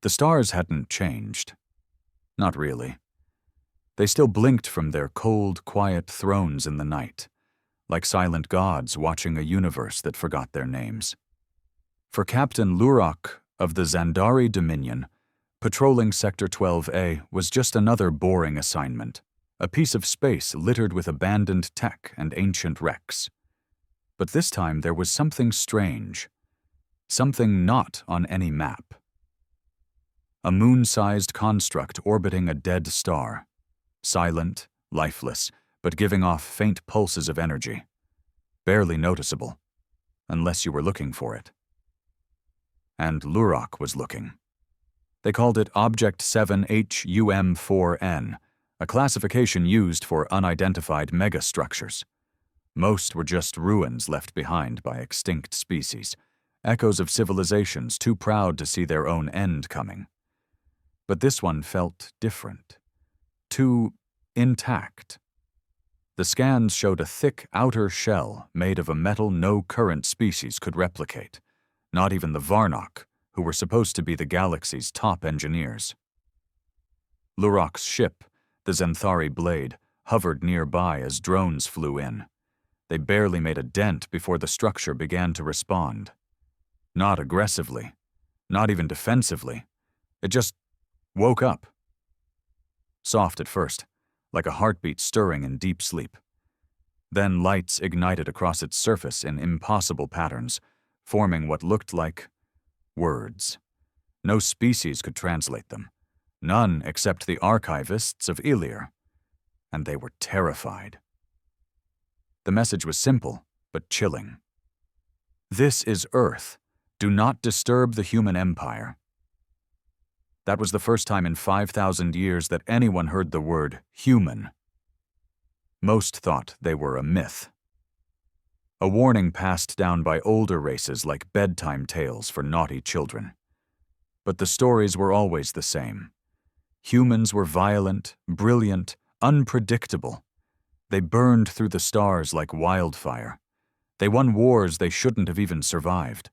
The stars hadn't changed. Not really. They still blinked from their cold, quiet thrones in the night, like silent gods watching a universe that forgot their names. For Captain Lurok of the Zandari Dominion, patrolling Sector 12A was just another boring assignment, a piece of space littered with abandoned tech and ancient wrecks. But this time there was something strange, something not on any map. A moon-sized construct orbiting a dead star, silent, lifeless, but giving off faint pulses of energy, barely noticeable, unless you were looking for it. And Lurok was looking. They called it Object 7HUM4N, a classification used for unidentified megastructures. Most were just ruins left behind by extinct species, echoes of civilizations too proud to see their own end coming. But this one felt different, too intact. The scans showed a thick outer shell made of a metal no current species could replicate, not even the Varnock, who were supposed to be the galaxy's top engineers. Lurok's ship, the Zenthari Blade, hovered nearby as drones flew in. They barely made a dent before the structure began to respond. Not aggressively, not even defensively. It just woke up. Soft at first, like a heartbeat stirring in deep sleep. Then lights ignited across its surface in impossible patterns, forming what looked like words. No species could translate them. None except the archivists of Ilir. And they were terrified. The message was simple, but chilling. This is Earth. Do not disturb the human empire. That was the first time in 5,000 years that anyone heard the word human. Most thought they were a myth. A warning passed down by older races like bedtime tales for naughty children. But the stories were always the same. Humans were violent, brilliant, unpredictable. They burned through the stars like wildfire. They won wars they shouldn't have even survived.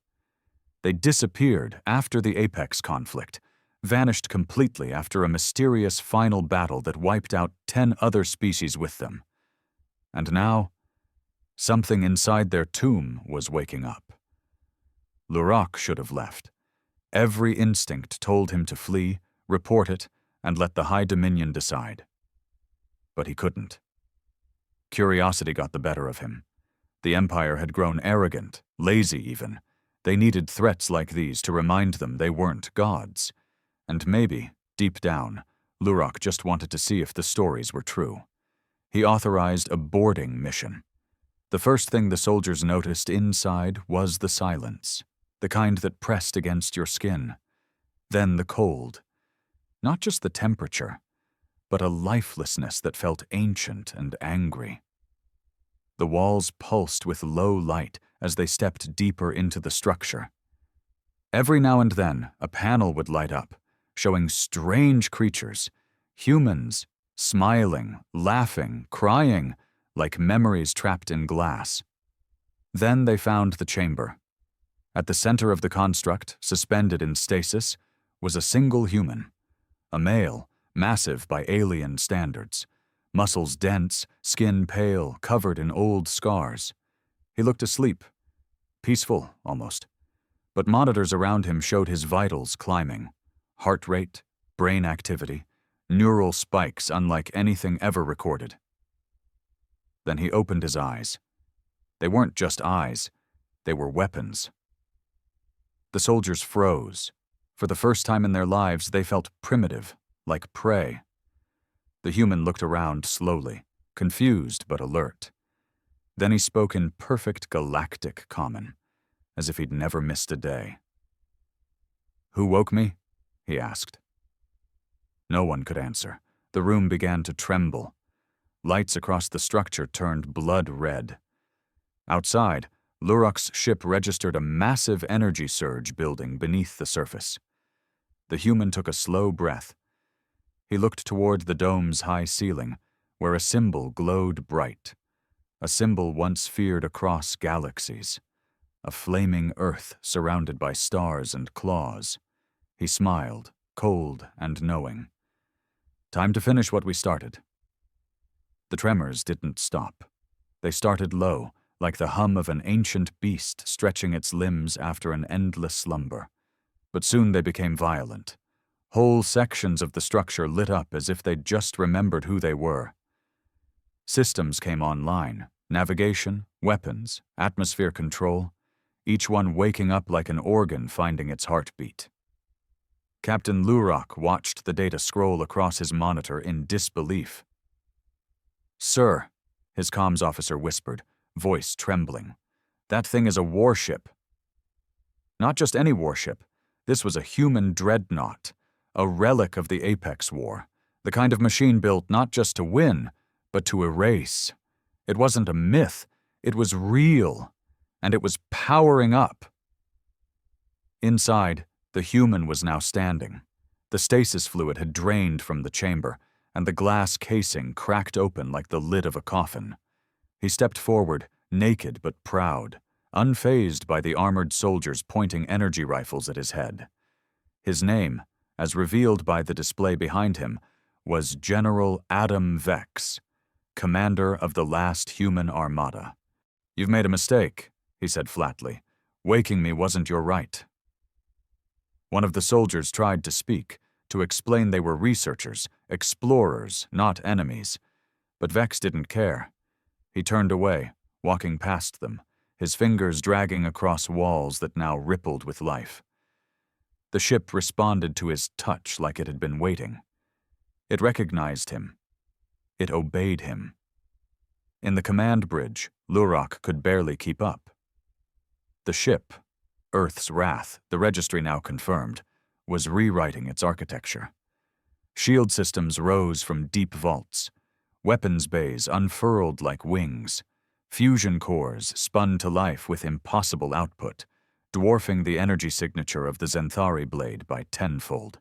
They disappeared after the Apex conflict, vanished completely after a mysterious final battle that wiped out 10 other species with them. And now, something inside their tomb was waking up. Lurok should have left. Every instinct told him to flee, report it, and let the High Dominion decide. But he couldn't. Curiosity got the better of him. The Empire had grown arrogant, lazy even. They needed threats like these to remind them they weren't gods. And maybe, deep down, Lurok just wanted to see if the stories were true. He authorized a boarding mission. The first thing the soldiers noticed inside was the silence, the kind that pressed against your skin. Then the cold. Not just the temperature, but a lifelessness that felt ancient and angry. The walls pulsed with low light as they stepped deeper into the structure. Every now and then, a panel would light up, showing strange creatures, humans, smiling, laughing, crying, like memories trapped in glass. Then they found the chamber. At the center of the construct, suspended in stasis, was a single human, a male, massive by alien standards, muscles dense, skin pale, covered in old scars. He looked asleep, peaceful almost, but monitors around him showed his vitals climbing. Heart rate, brain activity, neural spikes unlike anything ever recorded. Then he opened his eyes. They weren't just eyes, they were weapons. The soldiers froze. For the first time in their lives, they felt primitive, like prey. The human looked around slowly, confused but alert. Then he spoke in perfect galactic common, as if he'd never missed a day. "Who woke me?" he asked. No one could answer. The room began to tremble. Lights across the structure turned blood red. Outside, Lurok's ship registered a massive energy surge building beneath the surface. The human took a slow breath. He looked toward the dome's high ceiling, where a symbol glowed bright. A symbol once feared across galaxies. A flaming Earth surrounded by stars and claws. He smiled, cold and knowing. Time to finish what we started. The tremors didn't stop. They started low, like the hum of an ancient beast stretching its limbs after an endless slumber. But soon they became violent. Whole sections of the structure lit up as if they'd just remembered who they were. Systems came online: navigation, weapons, atmosphere control, each one waking up like an organ finding its heartbeat. Captain Lurok watched the data scroll across his monitor in disbelief. "Sir," his comms officer whispered, voice trembling, "that thing is a warship." Not just any warship. This was a human dreadnought, a relic of the Apex War, the kind of machine built not just to win, but to erase. It wasn't a myth, it was real, and it was powering up. Inside, the human was now standing. The stasis fluid had drained from the chamber, and the glass casing cracked open like the lid of a coffin. He stepped forward, naked but proud, unfazed by the armored soldiers pointing energy rifles at his head. His name, as revealed by the display behind him, was General Adam Vex, commander of the last human armada. "You've made a mistake," he said flatly. "Waking me wasn't your right." One of the soldiers tried to speak, to explain they were researchers, explorers, not enemies. But Vex didn't care. He turned away, walking past them, his fingers dragging across walls that now rippled with life. The ship responded to his touch like it had been waiting. It recognized him. It obeyed him. In the command bridge, Lurok could barely keep up. The ship, Earth's Wrath, the registry now confirmed, was rewriting its architecture. Shield systems rose from deep vaults. Weapons bays unfurled like wings. Fusion cores spun to life with impossible output, dwarfing the energy signature of the Zenthari blade by tenfold.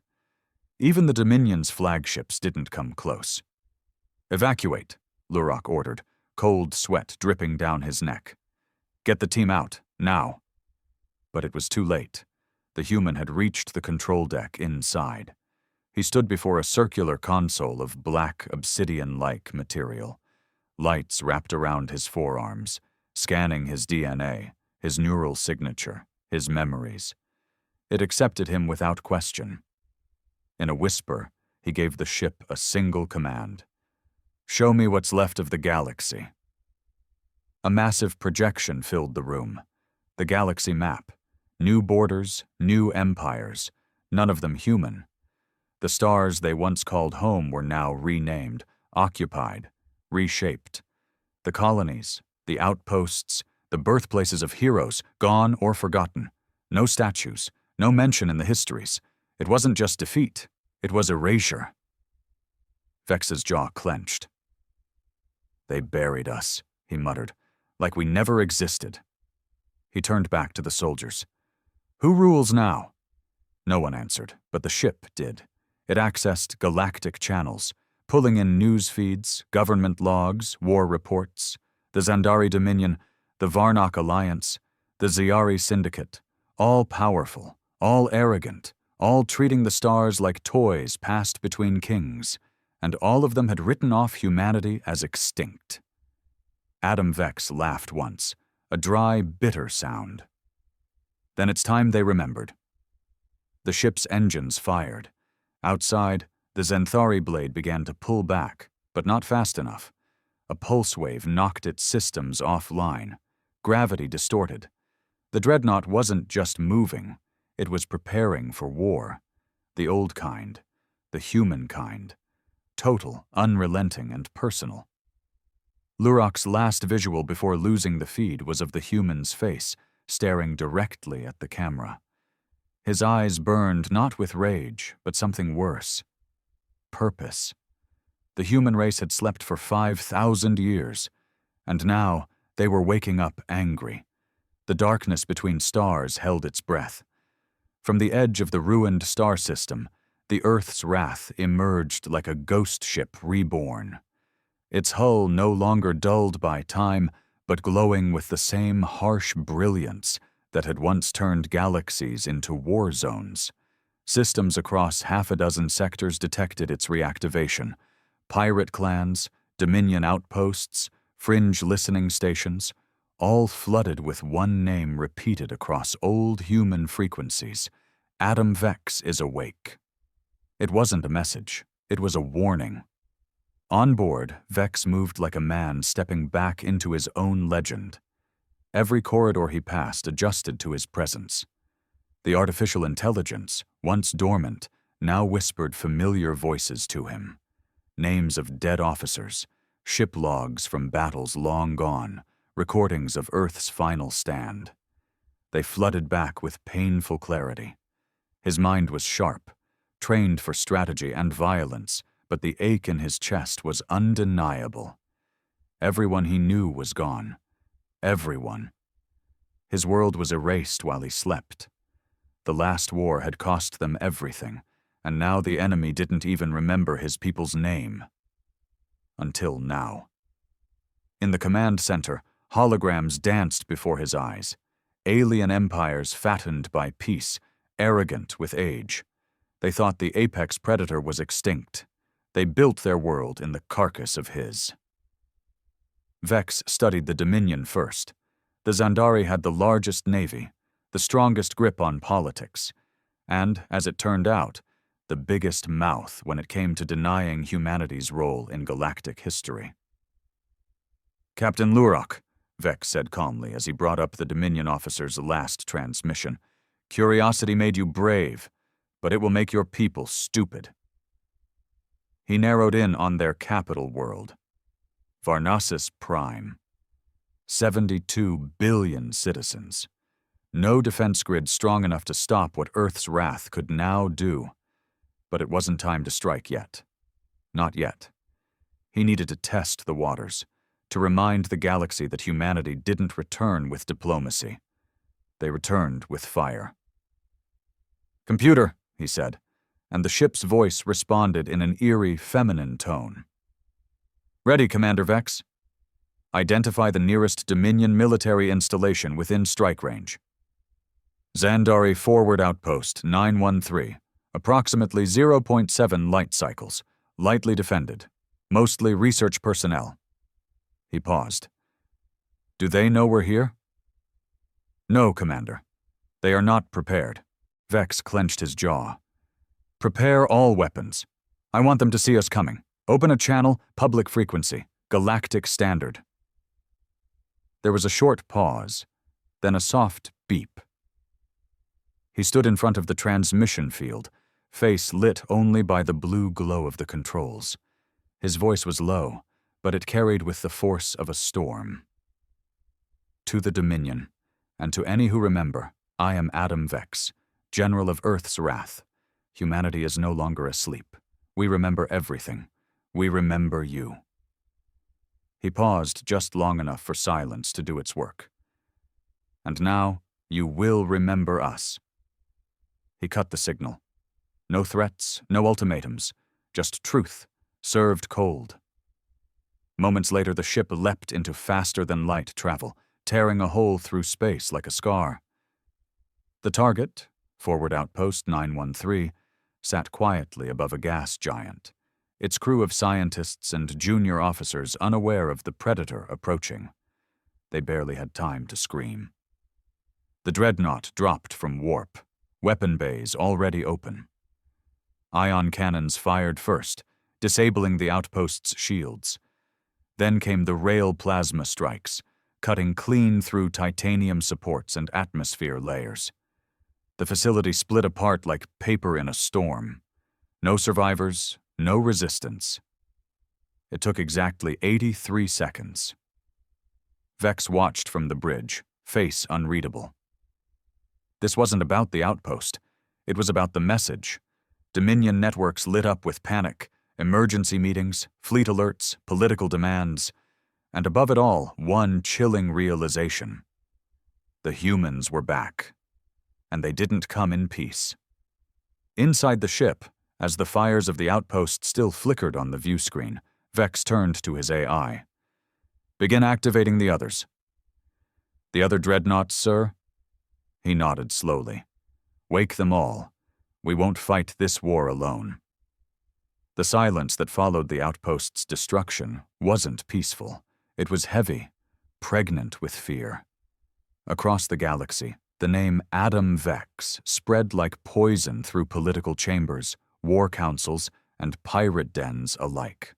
Even the Dominion's flagships didn't come close. "Evacuate," Lurok ordered, cold sweat dripping down his neck. "Get the team out, now." But it was too late. The human had reached the control deck inside. He stood before a circular console of black, obsidian-like material. Lights wrapped around his forearms, scanning his DNA, his neural signature, his memories. It accepted him without question. In a whisper, he gave the ship a single command: "Show me what's left of the galaxy." A massive projection filled the room. The galaxy map. New borders, new empires, none of them human. The stars they once called home were now renamed, occupied, reshaped. The colonies, the outposts, the birthplaces of heroes, gone or forgotten. No statues, no mention in the histories. It wasn't just defeat, it was erasure. Vex's jaw clenched. "They buried us," he muttered, "like we never existed." He turned back to the soldiers. "Who rules now?" No one answered, but the ship did. It accessed galactic channels, pulling in news feeds, government logs, war reports, the Zandari Dominion, the Varnok Alliance, the Ziari Syndicate, all powerful, all arrogant, all treating the stars like toys passed between kings, and all of them had written off humanity as extinct. Adam Vex laughed once, a dry, bitter sound. Then it's time they remembered. The ship's engines fired. Outside, the Zenthari blade began to pull back, but not fast enough. A pulse wave knocked its systems offline. Gravity distorted. The dreadnought wasn't just moving, it was preparing for war. The old kind, the human kind. Total, unrelenting, and personal. Lurok's last visual before losing the feed was of the human's face, staring directly at the camera. His eyes burned not with rage, but something worse. Purpose. The human race had slept for 5,000 years, and now they were waking up angry. The darkness between stars held its breath. From the edge of the ruined star system, the Earth's wrath emerged like a ghost ship reborn. Its hull no longer dulled by time, but glowing with the same harsh brilliance that had once turned galaxies into war zones. Systems across half a dozen sectors detected its reactivation. Pirate clans, Dominion outposts, fringe listening stations, all flooded with one name repeated across old human frequencies. Adam Vex is awake. It wasn't a message. It was a warning. On board, Vex moved like a man stepping back into his own legend. Every corridor he passed adjusted to his presence. The artificial intelligence, once dormant, now whispered familiar voices to him. Names of dead officers, ship logs from battles long gone, recordings of Earth's final stand. They flooded back with painful clarity. His mind was sharp, trained for strategy and violence, but the ache in his chest was undeniable. Everyone he knew was gone. Everyone. His world was erased while he slept. The last war had cost them everything, and now the enemy didn't even remember his people's name. Until now. In the command center, holograms danced before his eyes. Alien empires fattened by peace, arrogant with age. They thought the apex predator was extinct. They built their world in the carcass of his. Vex studied the Dominion first. The Zandari had the largest navy, the strongest grip on politics, and, as it turned out, the biggest mouth when it came to denying humanity's role in galactic history. "Captain Lurok," Vex said calmly as he brought up the Dominion officer's last transmission, "curiosity made you brave, but it will make your people stupid." He narrowed in on their capital world, Varela Prime. 72 billion citizens. No defense grid strong enough to stop what Earth's wrath could now do. But it wasn't time to strike yet. Not yet. He needed to test the waters, to remind the galaxy that humanity didn't return with diplomacy. They returned with fire. "Computer," he said, and the ship's voice responded in an eerie, feminine tone. "Ready, Commander Vex. Identify the nearest Dominion military installation within strike range. Zandari Forward Outpost 913, approximately 0.7 light cycles, lightly defended, mostly research personnel." He paused. "Do they know we're here?" "No, Commander. They are not prepared." Vex clenched his jaw. "Prepare all weapons. I want them to see us coming. Open a channel, public frequency, galactic standard." There was a short pause, then a soft beep. He stood in front of the transmission field, face lit only by the blue glow of the controls. His voice was low, but it carried with the force of a storm. "To the Dominion, and to any who remember, I am Adam Vex, General of Earth's wrath. Humanity is no longer asleep. We remember everything. We remember you." He paused just long enough for silence to do its work. "And now, you will remember us." He cut the signal. No threats, no ultimatums, just truth, served cold. Moments later, the ship leapt into faster-than-light travel, tearing a hole through space like a scar. The target, Forward Outpost 913, sat quietly above a gas giant, its crew of scientists and junior officers unaware of the predator approaching. They barely had time to scream. The dreadnought dropped from warp, weapon bays already open. Ion cannons fired first, disabling the outpost's shields. Then came the rail plasma strikes, cutting clean through titanium supports and atmosphere layers. The facility split apart like paper in a storm. No survivors, no resistance. It took exactly 83 seconds. Vex watched from the bridge, face unreadable. This wasn't about the outpost. It was about the message. Dominion networks lit up with panic, emergency meetings, fleet alerts, political demands, and above it all, one chilling realization. The humans were back, and they didn't come in peace. Inside the ship, as the fires of the outpost still flickered on the view screen, Vex turned to his AI. "Begin activating the others." "The other dreadnoughts, sir?" He nodded slowly. "Wake them all. We won't fight this war alone. The silence that followed the outpost's destruction wasn't peaceful. It was heavy, pregnant with fear. Across the galaxy, the name Adam Vex spread like poison through political chambers, war councils, and pirate dens alike.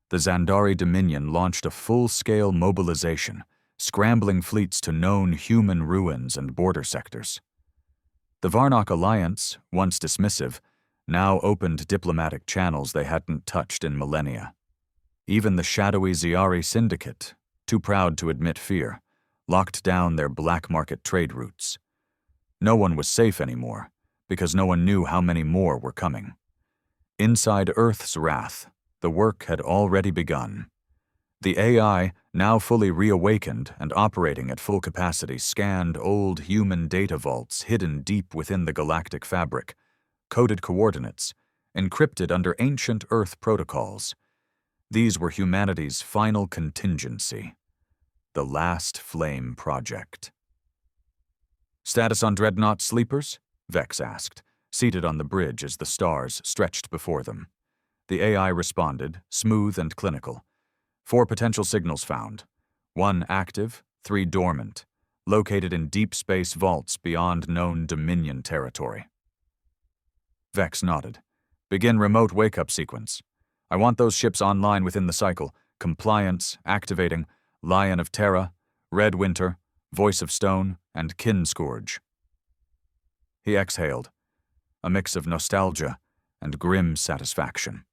The Zandari Dominion launched a full-scale mobilization, scrambling fleets to known human ruins and border sectors. The Varnock Alliance, once dismissive, now opened diplomatic channels they hadn't touched in millennia. Even the shadowy Ziari Syndicate, too proud to admit fear, locked down their black market trade routes. No one was safe anymore, because no one knew how many more were coming. Inside Earth's wrath, the work had already begun. The AI, now fully reawakened and operating at full capacity, scanned old human data vaults hidden deep within the galactic fabric, coded coordinates, encrypted under ancient Earth protocols. These were humanity's final contingency. The Last Flame Project. "Status on dreadnought sleepers?" Vex asked, seated on the bridge as the stars stretched before them. The AI responded, smooth and clinical. 4 potential signals found. 1 active, 3 dormant, located in deep space vaults beyond known Dominion territory. Vex nodded. "Begin remote wake-up sequence. I want those ships online within the cycle. Compliance, activating, Lion of Terra, Red Winter, Voice of Stone, and Kinscourge." He exhaled, a mix of nostalgia and grim satisfaction.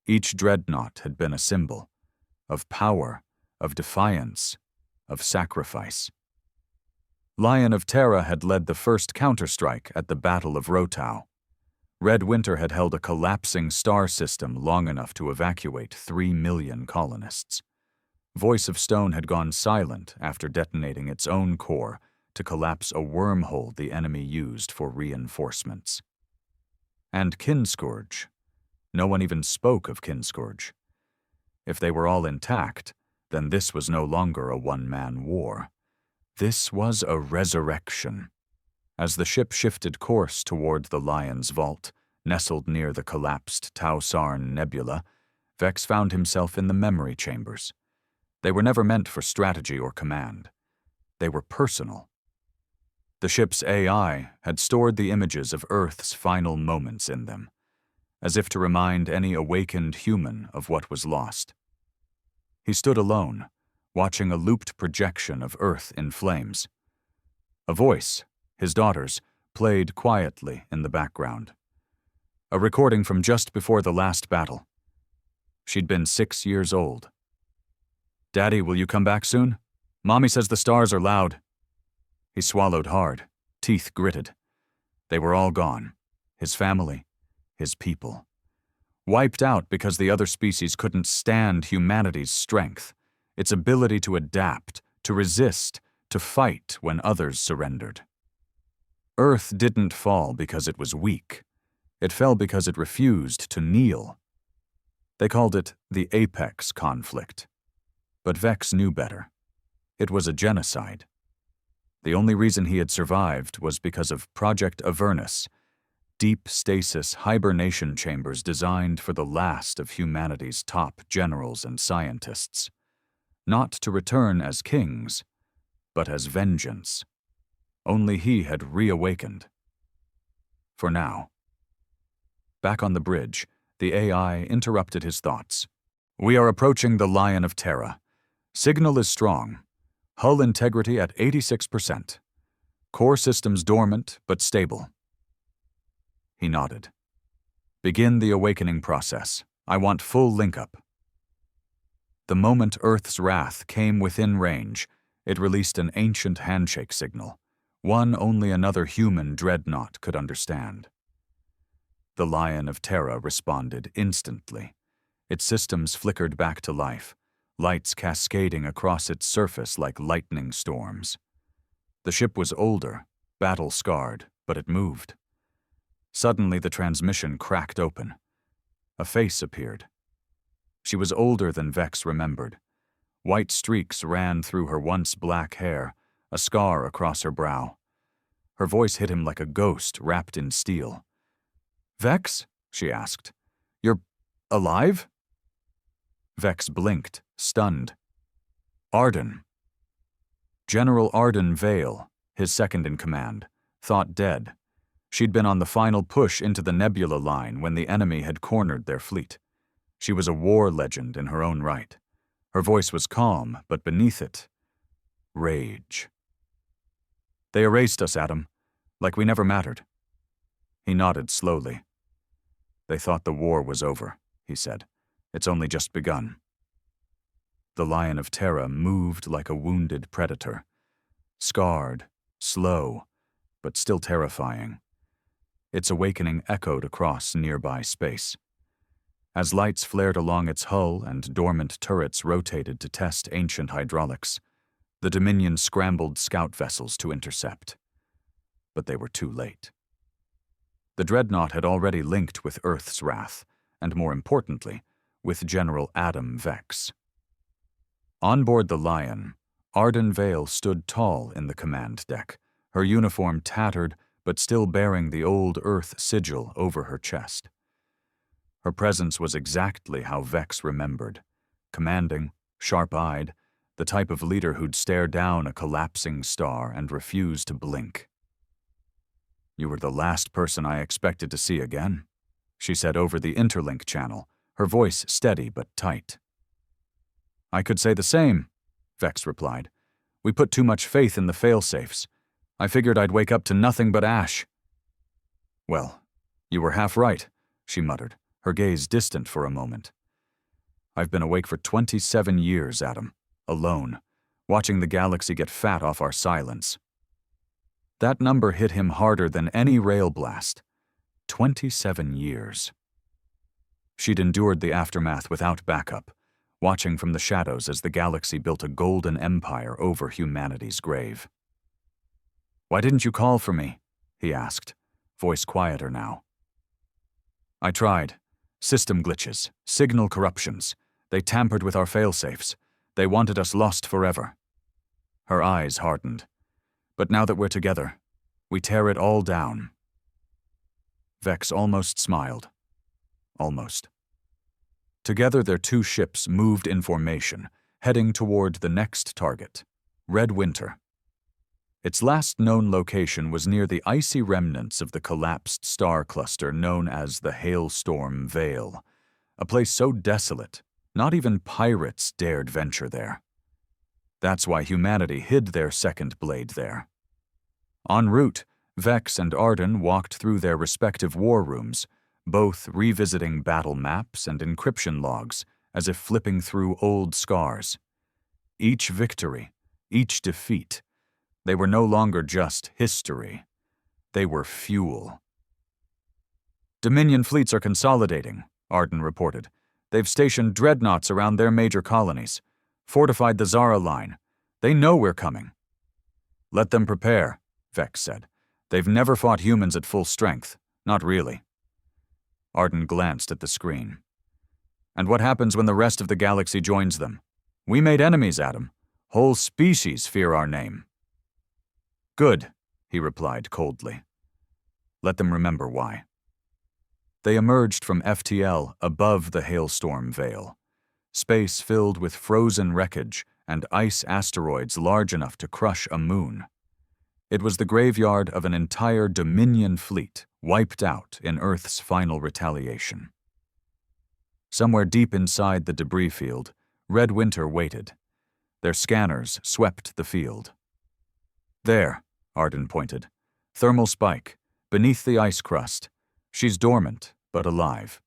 Each dreadnought had been a symbol of power, of defiance, of sacrifice. Lion of Terra had led the first counterstrike at the Battle of Rotau. Red Winter had held a collapsing star system long enough to evacuate 3 million colonists. Voice of Stone had gone silent after detonating its own core to collapse a wormhole the enemy used for reinforcements. And Kinscourge. No one even spoke of Kinscourge. If they were all intact, then this was no longer a one-man war. This was a resurrection. As the ship shifted course toward the Lion's Vault, nestled near the collapsed Tau Sarn Nebula, Vex found himself in the memory chambers. They were never meant for strategy or command. They were personal. The ship's AI had stored the images of Earth's final moments in them, as if to remind any awakened human of what was lost. He stood alone, watching a looped projection of Earth in flames. A voice, his daughter's, played quietly in the background. A recording from just before the last battle. She'd been 6 years old. "Daddy, will you come back soon? Mommy says the stars are loud." He swallowed hard, teeth gritted. They were all gone. His family, his people. Wiped out because the other species couldn't stand humanity's strength, its ability to adapt, to resist, to fight when others surrendered. Earth didn't fall because it was weak. It fell because it refused to kneel. They called it the Apex Conflict. But Vex knew better. It was a genocide. The only reason he had survived was because of Project Avernus, deep stasis hibernation chambers designed for the last of humanity's top generals and scientists. Not to return as kings, but as vengeance. Only he had reawakened. For now. Back on the bridge, the AI interrupted his thoughts. "We are approaching the Lion of Terra. Signal is strong. Hull integrity at 86%. Core systems dormant but stable." He nodded. "Begin the awakening process. I want full link-up." The moment Earth's wrath came within range, it released an ancient handshake signal, one only another human dreadnought could understand. The Lion of Terra responded instantly. Its systems flickered back to life, lights cascading across its surface like lightning storms. The ship was older, battle-scarred, but it moved. Suddenly the transmission cracked open. A face appeared. She was older than Vex remembered. White streaks ran through her once black hair, a scar across her brow. Her voice hit him like a ghost wrapped in steel. "Vex?" she asked. "You're alive?" Vex blinked, stunned. "Arden." General Arden Vale, his second-in-command, thought dead. She'd been on the final push into the Nebula line when the enemy had cornered their fleet. She was a war legend in her own right. Her voice was calm, but beneath it, rage. "They erased us, Adam, like we never mattered." He nodded slowly. "They thought the war was over," he said. "It's only just begun." The Lion of Terra moved like a wounded predator. Scarred, slow, but still terrifying. Its awakening echoed across nearby space. As lights flared along its hull and dormant turrets rotated to test ancient hydraulics, the Dominion scrambled scout vessels to intercept. But they were too late. The dreadnought had already linked with Earth's wrath, and more importantly, with General Adam Vex. On board the Lion, Arden Vale stood tall in the command deck, her uniform tattered but still bearing the old Earth sigil over her chest. Her presence was exactly how Vex remembered, commanding, sharp-eyed, the type of leader who'd stare down a collapsing star and refuse to blink. "You were the last person I expected to see again," she said over the interlink channel, her voice steady but tight. "I could say the same," Vex replied. "We put too much faith in the failsafes. I figured I'd wake up to nothing but ash." "Well, you were half right," she muttered, her gaze distant for a moment. "I've been awake for 27 years, Adam, alone, watching the galaxy get fat off our silence." That number hit him harder than any rail blast. 27 years. She'd endured the aftermath without backup, watching from the shadows as the galaxy built a golden empire over humanity's grave. "Why didn't you call for me?" he asked, voice quieter now. "I tried. System glitches, signal corruptions. They tampered with our failsafes. They wanted us lost forever." Her eyes hardened. "But now that we're together, we tear it all down." Vex almost smiled. Almost. Together their two ships moved in formation, heading toward the next target, Red Winter. Its last known location was near the icy remnants of the collapsed star cluster known as the Hailstorm Vale, a place so desolate, not even pirates dared venture there. That's why humanity hid their second blade there. En route, Vex and Arden walked through their respective war rooms, both revisiting battle maps and encryption logs as if flipping through old scars. Each victory, each defeat, they were no longer just history. They were fuel. "Dominion fleets are consolidating," Arden reported. "They've stationed dreadnoughts around their major colonies, fortified the Zara line. They know we're coming." "Let them prepare," Vex said. "They've never fought humans at full strength. Not really." Arden glanced at the screen. "And what happens when the rest of the galaxy joins them? We made enemies, Adam. Whole species fear our name." "Good," he replied coldly. "Let them remember why." They emerged from FTL above the Hailstorm Vale, space filled with frozen wreckage and ice asteroids large enough to crush a moon. It was the graveyard of an entire Dominion fleet wiped out in Earth's final retaliation. Somewhere deep inside the debris field, Red Winter waited. Their scanners swept the field. "There," Arden pointed. "Thermal spike, beneath the ice crust. She's dormant, but alive."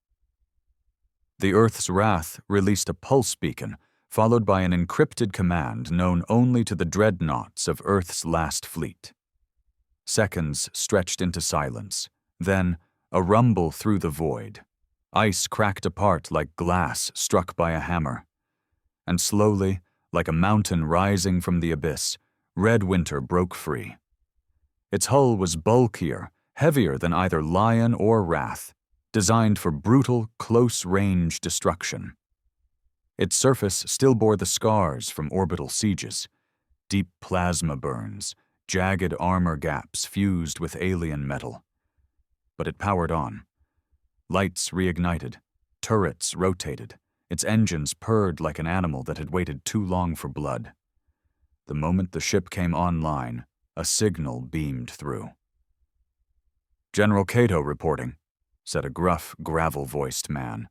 The Earth's Wrath released a pulse beacon, followed by an encrypted command known only to the dreadnoughts of Earth's last fleet. Seconds stretched into silence, then a rumble through the void. Ice cracked apart like glass struck by a hammer. And slowly, like a mountain rising from the abyss, Red Winter broke free. Its hull was bulkier, heavier than either Lion or Wrath, designed for brutal, close-range destruction. Its surface still bore the scars from orbital sieges, deep plasma burns, jagged armor gaps fused with alien metal. But it powered on. Lights reignited, turrets rotated, its engines purred like an animal that had waited too long for blood. The moment the ship came online, a signal beamed through. "General Cato reporting," said a gruff, gravel-voiced man.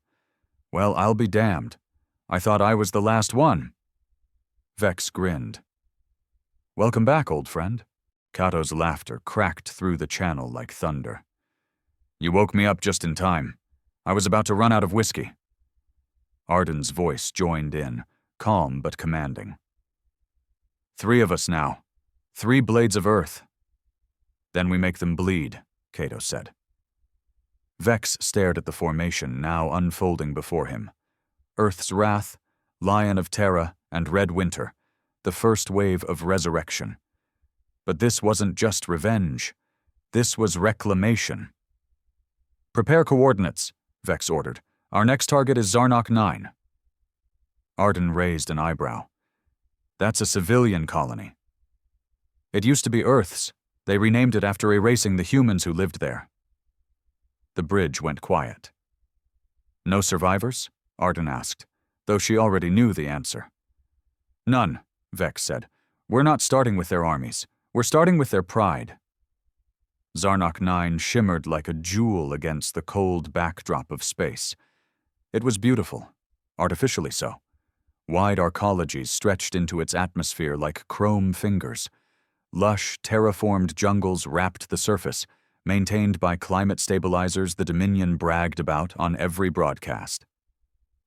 "Well, I'll be damned. I thought I was the last one." Vex grinned. "Welcome back, old friend." Cato's laughter cracked through the channel like thunder. "You woke me up just in time. I was about to run out of whiskey." Arden's voice joined in, calm but commanding. "3 of us now. 3 blades of earth." "Then we make them bleed," Cato said. Vex stared at the formation now unfolding before him. Earth's Wrath, Lion of Terra, and Red Winter, the first wave of resurrection. But this wasn't just revenge. This was reclamation. "Prepare coordinates," Vex ordered. "Our next target is Zarok 9. Arden raised an eyebrow. "That's a civilian colony." "It used to be Earth's. They renamed it after erasing the humans who lived there." The bridge went quiet. "No survivors?" Arden asked, though she already knew the answer. "None," Vex said. "We're not starting with their armies. We're starting with their pride." Zarok 9 shimmered like a jewel against the cold backdrop of space. It was beautiful, artificially so. Wide arcologies stretched into its atmosphere like chrome fingers. Lush, terraformed jungles wrapped the surface, maintained by climate stabilizers the Dominion bragged about on every broadcast.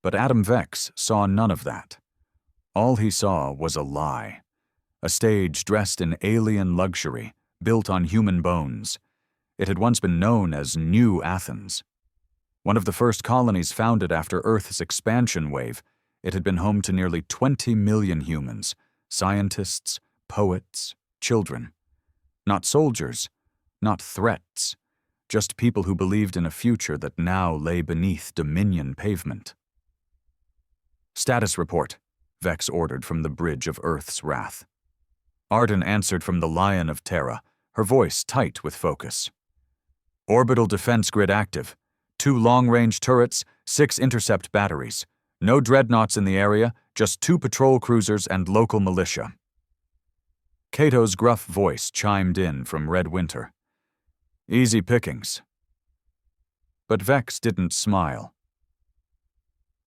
But Adam Vex saw none of that. All he saw was a lie. A stage dressed in alien luxury, built on human bones. It had once been known as New Athens. One of the first colonies founded after Earth's expansion wave, it had been home to nearly 20 million humans, scientists, poets, children. Not soldiers, not threats, just people who believed in a future that now lay beneath Dominion pavement. "Status report," Vex ordered from the bridge of Earth's Wrath. Arden answered from the Lion of Terra, her voice tight with focus. "Orbital defense grid active. 2 long-range turrets, 6 intercept batteries. No dreadnoughts in the area, just 2 patrol cruisers and local militia." Cato's gruff voice chimed in from Red Winter. "Easy pickings." But Vex didn't smile.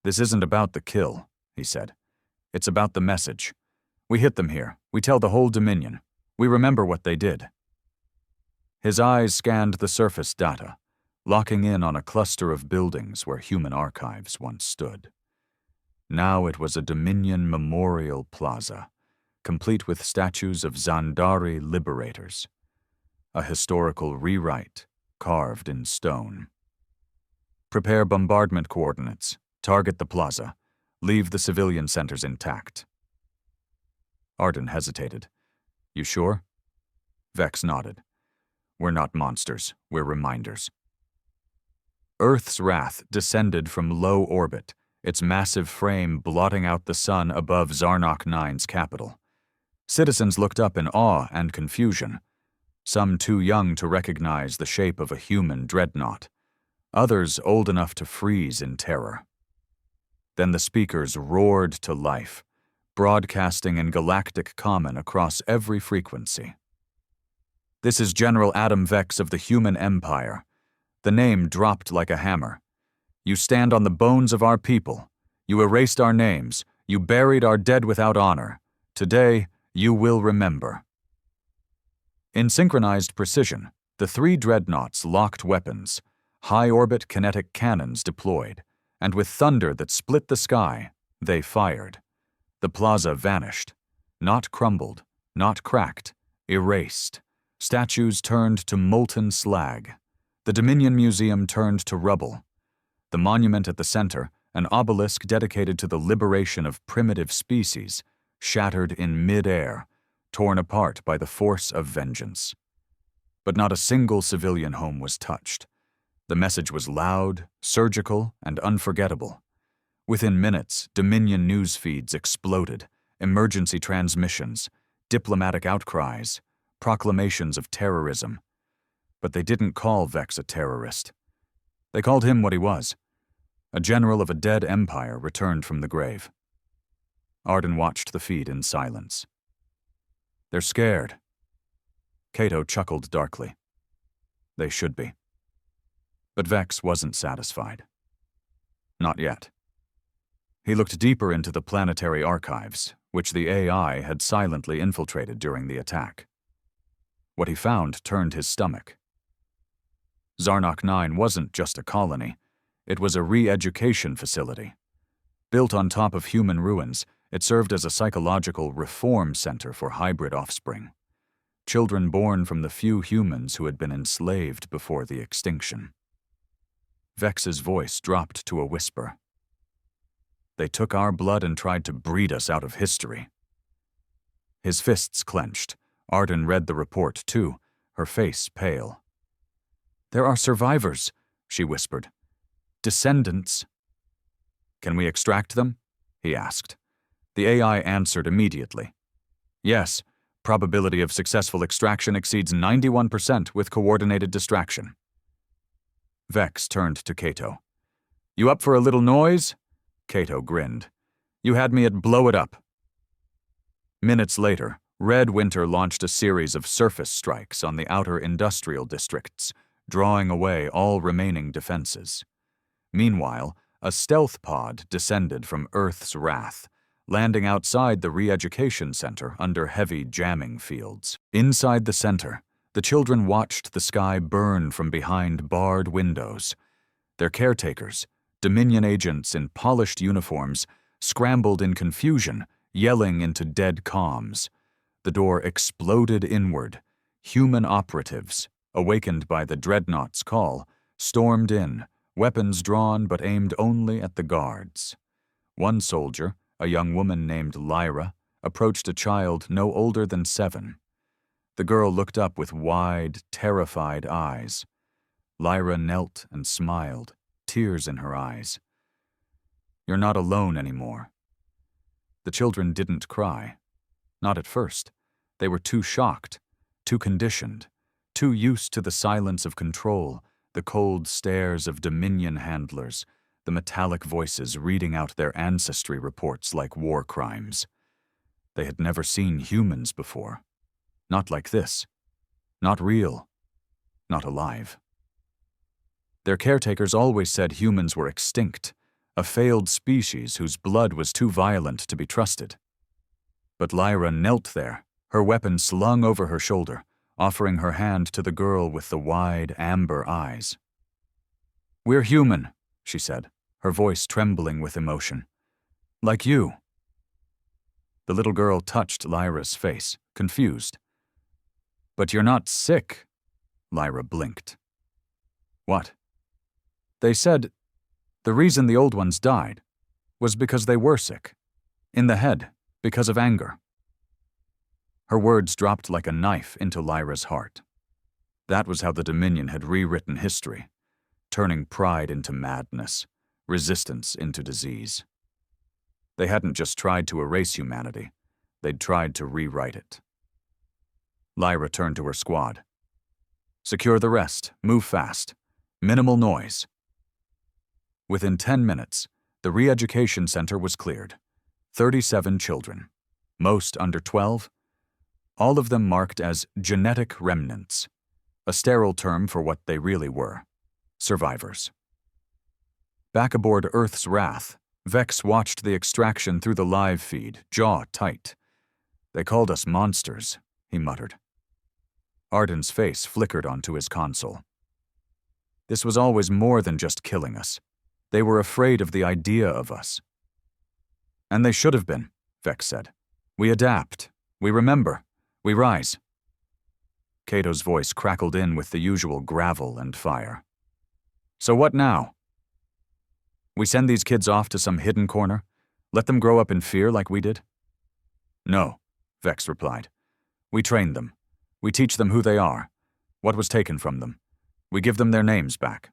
"This isn't about the kill," he said. "It's about the message. We hit them here. We tell the whole Dominion. We remember what they did." His eyes scanned the surface data, locking in on a cluster of buildings where human archives once stood. Now it was a Dominion memorial plaza, complete with statues of Zandari liberators. A historical rewrite carved in stone. "Prepare bombardment coordinates. Target the plaza. Leave the civilian centers intact." Arden hesitated. "You sure?" Vex nodded. "We're not monsters. We're reminders." Earth's Wrath descended from low orbit, its massive frame blotting out the sun above Zarok 9's capital. Citizens looked up in awe and confusion, some too young to recognize the shape of a human dreadnought, others old enough to freeze in terror. Then the speakers roared to life, broadcasting in galactic common across every frequency. "This is General Adam Vex of the Human Empire." The name dropped like a hammer. "You stand on the bones of our people. You erased our names. You buried our dead without honor. Today, you will remember." In synchronized precision, the 3 dreadnoughts locked weapons, high-orbit kinetic cannons deployed, and with thunder that split the sky, they fired. The plaza vanished. Not crumbled, not cracked, erased. Statues turned to molten slag. The Dominion Museum turned to rubble. The monument at the center, an obelisk dedicated to the liberation of primitive species, shattered in mid-air, torn apart by the force of vengeance. But not a single civilian home was touched. The message was loud, surgical, and unforgettable. Within minutes, Dominion news feeds exploded, emergency transmissions, diplomatic outcries, proclamations of terrorism. But they didn't call Vex a terrorist. They called him what he was, a general of a dead empire returned from the grave. Arden watched the feed in silence. They're scared. Cato chuckled darkly. They should be. But Vex wasn't satisfied. Not yet. He looked deeper into the planetary archives, which the AI had silently infiltrated during the attack. What he found turned his stomach. Zarnok 9 wasn't just a colony. It was a re-education facility. Built on top of human ruins, it served as a psychological reform center for hybrid offspring. Children born from the few humans who had been enslaved before the extinction. Vex's voice dropped to a whisper. They took our blood and tried to breed us out of history. His fists clenched. Arden read the report, too, her face pale. There are survivors, she whispered. Descendants. Can we extract them? He asked. The AI answered immediately. Yes, probability of successful extraction exceeds 91% with coordinated distraction. Vex turned to Cato. You up for a little noise? Cato grinned. You had me at blow it up. Minutes later, Red Winter launched a series of surface strikes on the outer industrial districts, drawing away all remaining defenses. Meanwhile, a stealth pod descended from Earth's wrath, landing outside the re-education center under heavy jamming fields. Inside the center, the children watched the sky burn from behind barred windows. Their caretakers, Dominion agents in polished uniforms, scrambled in confusion, yelling into dead comms. The door exploded inward. Human operatives, awakened by the dreadnought's call, stormed in, weapons drawn but aimed only at the guards. One soldier, a young woman named Lyra, approached a child no older than 7. The girl looked up with wide, terrified eyes. Lyra knelt and smiled, tears in her eyes. You're not alone anymore. The children didn't cry. Not at first. They were too shocked, too conditioned, too used to the silence of control, the cold stares of Dominion handlers, the metallic voices reading out their ancestry reports like war crimes. They had never seen humans before. Not like this. Not real. Not alive. Their caretakers always said humans were extinct, a failed species whose blood was too violent to be trusted. But Lyra knelt there, her weapon slung over her shoulder, offering her hand to the girl with the wide, amber eyes. We're human, she said, her voice trembling with emotion. Like you. The little girl touched Lyra's face, confused. But you're not sick, Lyra blinked. What? They said the reason the old ones died was because they were sick. In the head, because of anger. Her words dropped like a knife into Lyra's heart. That was how the Dominion had rewritten history, turning pride into madness, resistance into disease. They hadn't just tried to erase humanity, they'd tried to rewrite it. Lyra turned to her squad. Secure the rest, move fast, minimal noise. Within 10 minutes, the re-education center was cleared. 37 children, most under 12, all of them marked as genetic remnants, a sterile term for what they really were, survivors. Back aboard Earth's Wrath, Vex watched the extraction through the live feed, jaw tight. They called us monsters, he muttered. Arden's face flickered onto his console. This was always more than just killing us. They were afraid of the idea of us. And they should have been, Vex said. We adapt. We remember. We rise. Cato's voice crackled in with the usual gravel and fire. So what now? We send these kids off to some hidden corner? Let them grow up in fear like we did? No, Vex replied. We train them. We teach them who they are, what was taken from them. We give them their names back.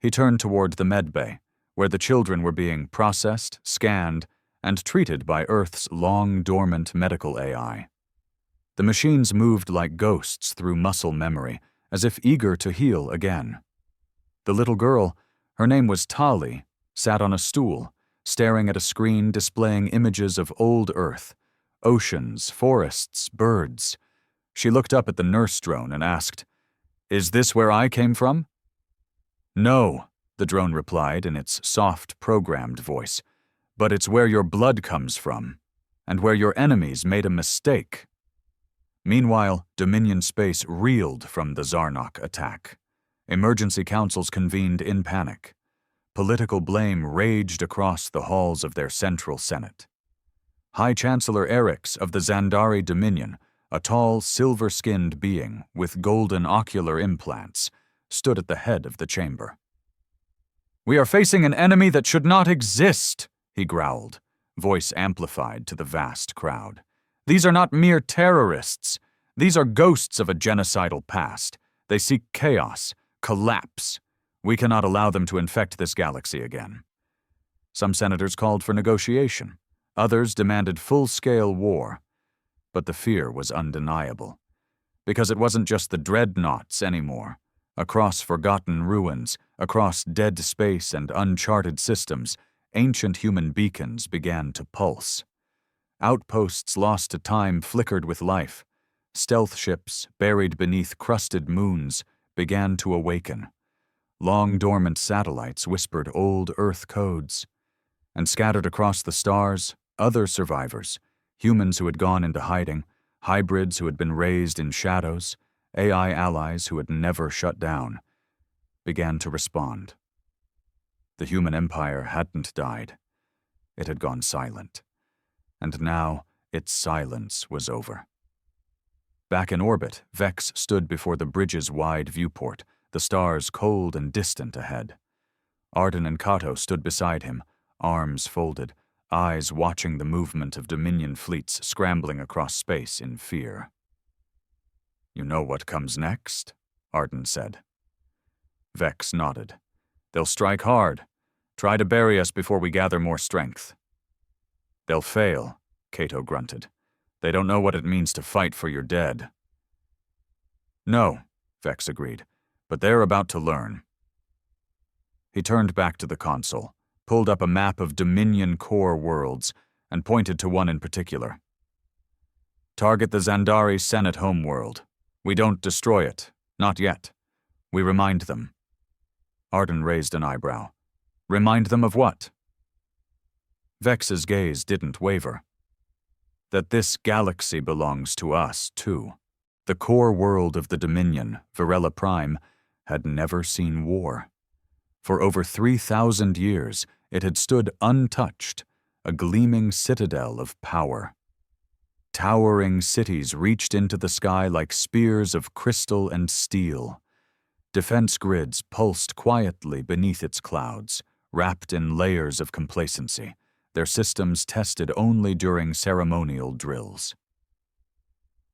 He turned toward the med bay, where the children were being processed, scanned, and treated by Earth's long-dormant medical AI. The machines moved like ghosts through muscle memory, as if eager to heal again. The little girl, her name was Tali, sat on a stool, staring at a screen displaying images of old Earth, oceans, forests, birds. She looked up at the nurse drone and asked, "Is this where I came from?" "No," the drone replied in its soft, programmed voice, "but it's where your blood comes from, and where your enemies made a mistake." Meanwhile, Dominion space reeled from the Zarok attack. Emergency councils convened in panic. Political blame raged across the halls of their central senate. High Chancellor Erix of the Zandari Dominion, a tall, silver-skinned being with golden ocular implants, stood at the head of the chamber. "We are facing an enemy that should not exist," he growled, voice amplified to the vast crowd. "These are not mere terrorists. These are ghosts of a genocidal past. They seek chaos, collapse. We cannot allow them to infect this galaxy again." Some senators called for negotiation. Others demanded full-scale war. But the fear was undeniable. Because it wasn't just the dreadnoughts anymore. Across forgotten ruins, across dead space and uncharted systems, ancient human beacons began to pulse. Outposts lost to time flickered with life. Stealth ships, buried beneath crusted moons, began to awaken. Long-dormant satellites whispered old Earth codes. And scattered across the stars, other survivors, humans who had gone into hiding, hybrids who had been raised in shadows, AI allies who had never shut down, began to respond. The human empire hadn't died. It had gone silent. And now its silence was over. Back in orbit, Vex stood before the bridge's wide viewport, the stars cold and distant ahead. Arden and Kato stood beside him, arms folded, eyes watching the movement of Dominion fleets scrambling across space in fear. "You know what comes next?" Arden said. Vex nodded. "They'll strike hard. Try to bury us before we gather more strength." "They'll fail," Kato grunted. "They don't know what it means to fight for your dead." "No," Vex agreed, "but they're about to learn." He turned back to the console, pulled up a map of Dominion core worlds, and pointed to one in particular. "Target the Zandari Senate homeworld. We don't destroy it. Not yet. We remind them." Arden raised an eyebrow. "Remind them of what?" Vex's gaze didn't waver. "That this galaxy belongs to us, too. The core world of the Dominion, Varela Prime, had never seen war. For over 3,000 years, it had stood untouched, a gleaming citadel of power. Towering cities reached into the sky like spears of crystal and steel. Defense grids pulsed quietly beneath its clouds, wrapped in layers of complacency, their systems tested only during ceremonial drills.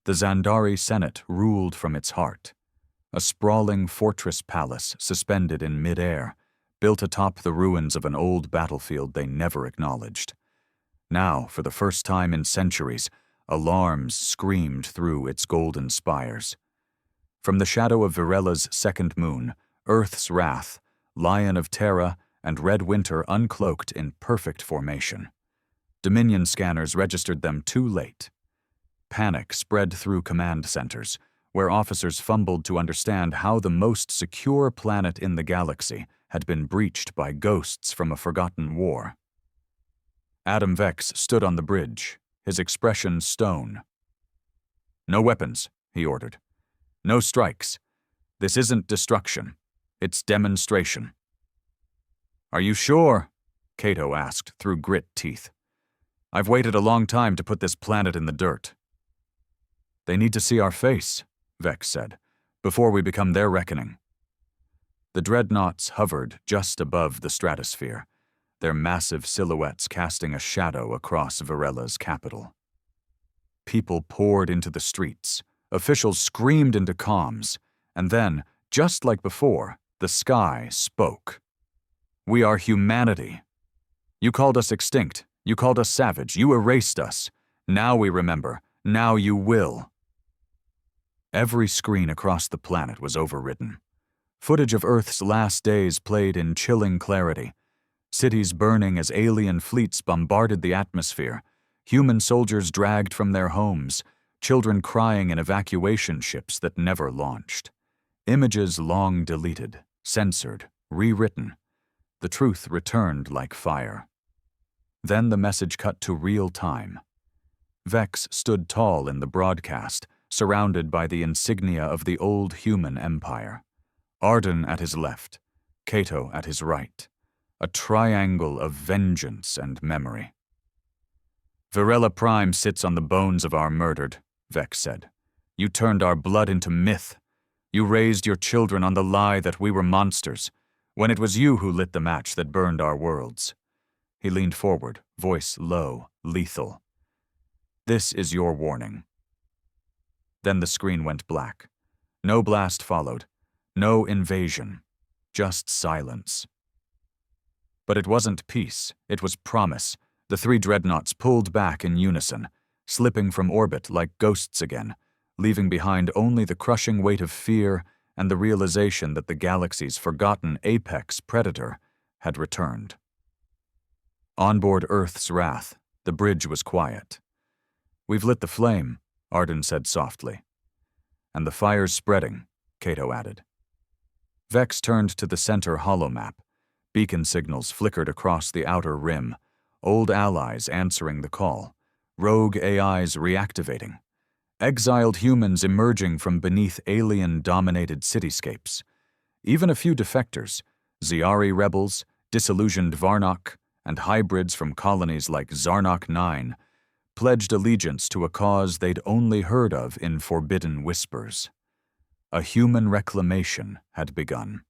The Zandari Senate ruled from its heart, a sprawling fortress palace suspended in mid-air, built atop the ruins of an old battlefield they never acknowledged. Now, for the first time in centuries, alarms screamed through its golden spires. From the shadow of Varela's second moon, Earth's Wrath, Lion of Terra, and Red Winter uncloaked in perfect formation. Dominion scanners registered them too late. Panic spread through command centers, where officers fumbled to understand how the most secure planet in the galaxy had been breached by ghosts from a forgotten war. Adam Vex stood on the bridge, his expression stone. "No weapons," he ordered. "No strikes. This isn't destruction. It's demonstration." "Are you sure?" Kato asked through grit teeth. "I've waited a long time to put this planet in the dirt." "They need to see our face," Vex said, "before we become their reckoning." The dreadnoughts hovered just above the stratosphere, their massive silhouettes casting a shadow across Varela's capital. People poured into the streets, officials screamed into comms, and then, just like before, the sky spoke. "We are humanity. You called us extinct, you called us savage, you erased us. Now we remember, now you will." Every screen across the planet was overwritten. Footage of Earth's last days played in chilling clarity. Cities burning as alien fleets bombarded the atmosphere, human soldiers dragged from their homes, children crying in evacuation ships that never launched. Images long deleted, censored, rewritten. The truth returned like fire. Then the message cut to real time. Vex stood tall in the broadcast, surrounded by the insignia of the old human empire. Arden at his left, Cato at his right, a triangle of vengeance and memory. "Varela Prime sits on the bones of our murdered," Vex said. "You turned our blood into myth. You raised your children on the lie that we were monsters, when it was you who lit the match that burned our worlds." He leaned forward, voice low, lethal. "This is your warning." Then the screen went black. No blast followed. No invasion, just silence. But it wasn't peace, it was promise. The three dreadnoughts pulled back in unison, slipping from orbit like ghosts again, leaving behind only the crushing weight of fear and the realization that the galaxy's forgotten apex predator had returned. On board Earth's Wrath, the bridge was quiet. "We've lit the flame," Arden said softly. "And the fire's spreading," Cato added. Vex turned to the center holomap. Beacon signals flickered across the outer rim, old allies answering the call, rogue AIs reactivating, exiled humans emerging from beneath alien-dominated cityscapes. Even a few defectors, Ziari rebels, disillusioned Varnok, and hybrids from colonies like Zarnok 9, pledged allegiance to a cause they'd only heard of in forbidden whispers. A human reclamation had begun.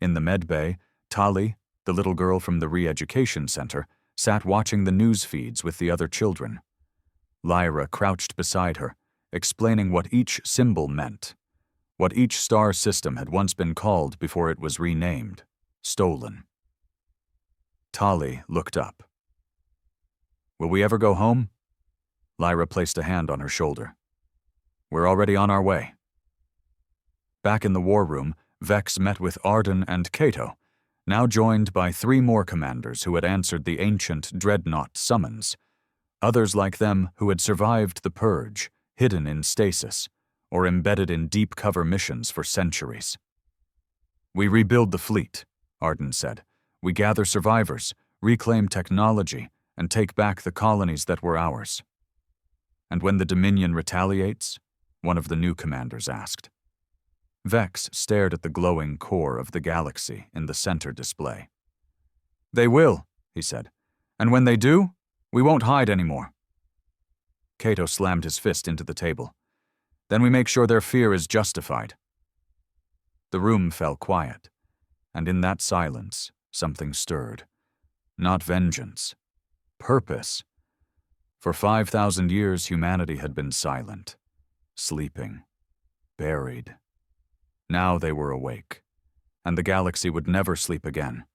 In the medbay, Tali, the little girl from the re-education center, sat watching the news feeds with the other children. Lyra crouched beside her, explaining what each symbol meant, what each star system had once been called before it was renamed, stolen. Tali looked up. "Will we ever go home?" Lyra placed a hand on her shoulder. "We're already on our way." Back in the war room, Vex met with Arden and Cato, now joined by 3 more commanders who had answered the ancient dreadnought summons, others like them who had survived the purge, hidden in stasis, or embedded in deep cover missions for centuries. "We rebuild the fleet," Arden said. "We gather survivors, reclaim technology, and take back the colonies that were ours." "And when the Dominion retaliates?" one of the new commanders asked. Vex stared at the glowing core of the galaxy in the center display. "They will," he said. "And when they do, we won't hide anymore." Cato slammed his fist into the table. "Then we make sure their fear is justified." The room fell quiet, and in that silence, something stirred. Not vengeance. Purpose. For 5,000 years, humanity had been silent, sleeping, buried. Now they were awake, and the galaxy would never sleep again.